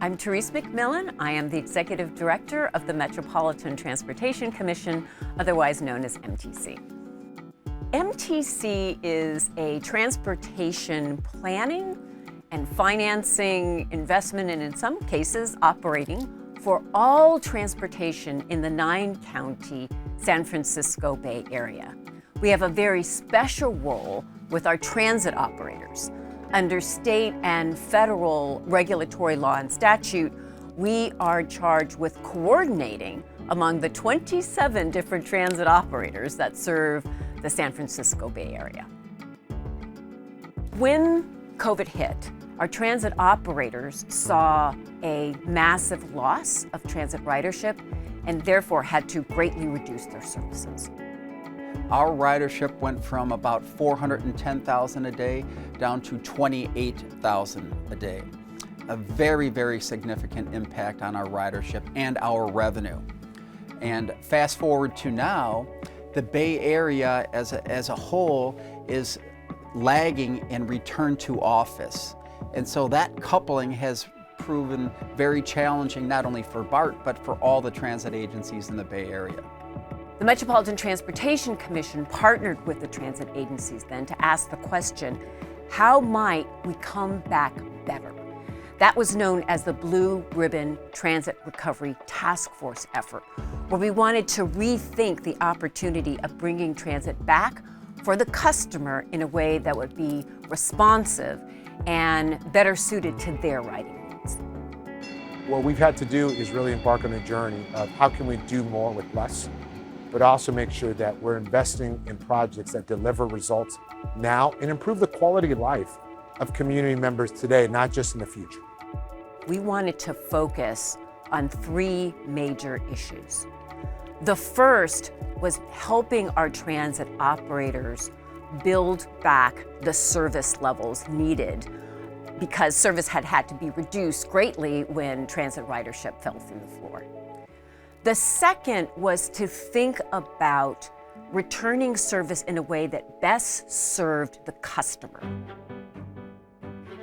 I'm Therese McMillan. I am the Executive Director of the Metropolitan Transportation Commission, otherwise known as MTC. MTC is a transportation planning and financing, investment, and in some cases, operating for all transportation in the 9-county San Francisco Bay Area. We have a very special role with our transit operators. Under state and federal regulatory law and statute, we are charged with coordinating among the 27 different transit operators that serve the San Francisco Bay Area. When COVID hit, our transit operators saw a massive loss of transit ridership and therefore had to greatly reduce their services. Our ridership went from about 410,000 a day down to 28,000 a day. A very, very significant impact on our ridership and our revenue. And fast forward to now, the Bay Area as a whole is lagging in return to office. And so that coupling has proven very challenging, not only for BART, but for all the transit agencies in the Bay Area. The Metropolitan Transportation Commission partnered with the transit agencies then to ask the question, how might we come back better? That was known as the Blue Ribbon Transit Recovery Task Force effort, where we wanted to rethink the opportunity of bringing transit back for the customer in a way that would be responsive and better suited to their riding needs. What we've had to do is really embark on a journey of how can we do more with less, but also make sure that we're investing in projects that deliver results now and improve the quality of life of community members today, not just in the future. We wanted to focus on 3 major issues. The first was helping our transit operators build back the service levels needed because service had to be reduced greatly when transit ridership fell through the floor. The second was to think about returning service in a way that best served the customer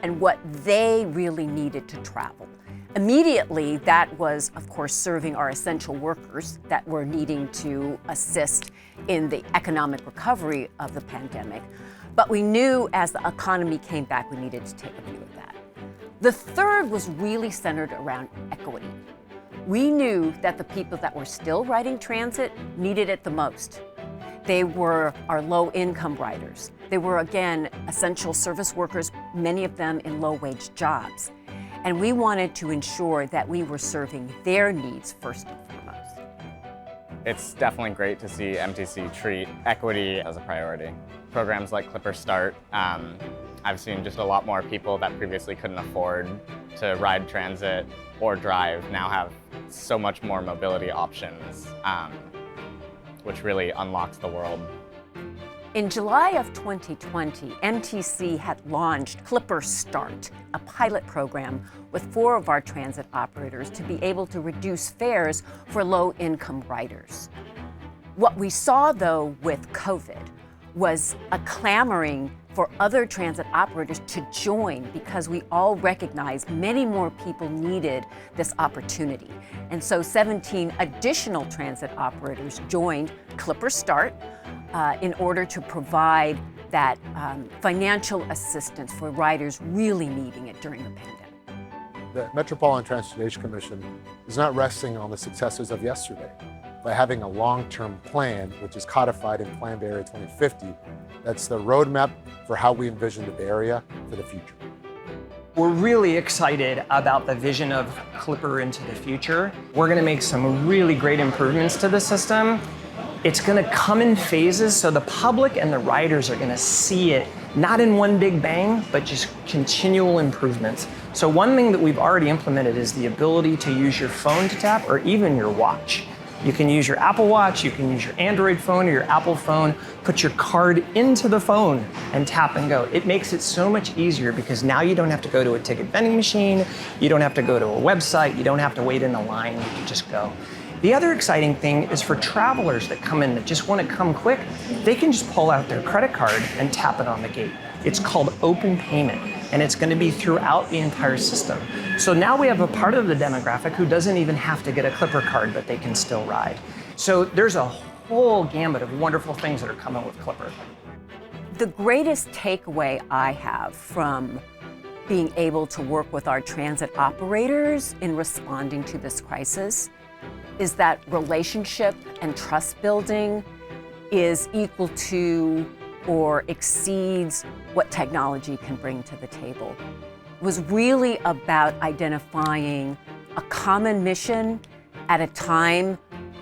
and what they really needed to travel. Immediately, that was, of course, serving our essential workers that were needing to assist in the economic recovery of the pandemic. But we knew as the economy came back, we needed to take a view of that. The third was really centered around equity. We knew that the people that were still riding transit needed it the most. They were our low-income riders. They were, again, essential service workers, many of them in low-wage jobs. And we wanted to ensure that we were serving their needs first and foremost. It's definitely great to see MTC treat equity as a priority. Programs like Clipper Start, I've seen just a lot more people that previously couldn't afford to ride transit or drive now have so much more mobility options, which really unlocks the world. In July of 2020, MTC had launched Clipper Start, a pilot program with 4 of our transit operators to be able to reduce fares for low-income riders. What we saw, though, with COVID was a clamoring for other transit operators to join because we all recognized many more people needed this opportunity. And so 17 additional transit operators joined Clipper Start in order to provide that financial assistance for riders really needing it during the pandemic. The Metropolitan Transportation Commission is not resting on the successes of yesterday, by having a long-term plan, which is codified in Plan Bay Area 2050, that's the roadmap for how we envision the Bay Area for the future. We're really excited about the vision of Clipper into the future. We're going to make some really great improvements to the system. It's going to come in phases, so the public and the riders are going to see it not in one big bang, but just continual improvements. So one thing that we've already implemented is the ability to use your phone to tap or even your watch. You can use your Apple Watch, you can use your Android phone or your Apple phone, put your card into the phone and tap and go. It makes it so much easier because now you don't have to go to a ticket vending machine, you don't have to go to a website, you don't have to wait in a line, you can just go. The other exciting thing is for travelers that come in that just want to come quick, they can just pull out their credit card and tap it on the gate. It's called open payment. and it's going to be throughout the entire system. So now we have a part of the demographic who doesn't even have to get a Clipper card, but they can still ride. So there's a whole gamut of wonderful things that are coming with Clipper. The greatest takeaway I have from being able to work with our transit operators in responding to this crisis is that relationship and trust building is equal to or exceeds what technology can bring to the table. It was really about identifying a common mission at a time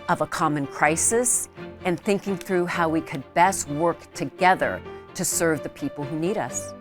of a common crisis and thinking through how we could best work together to serve the people who need us.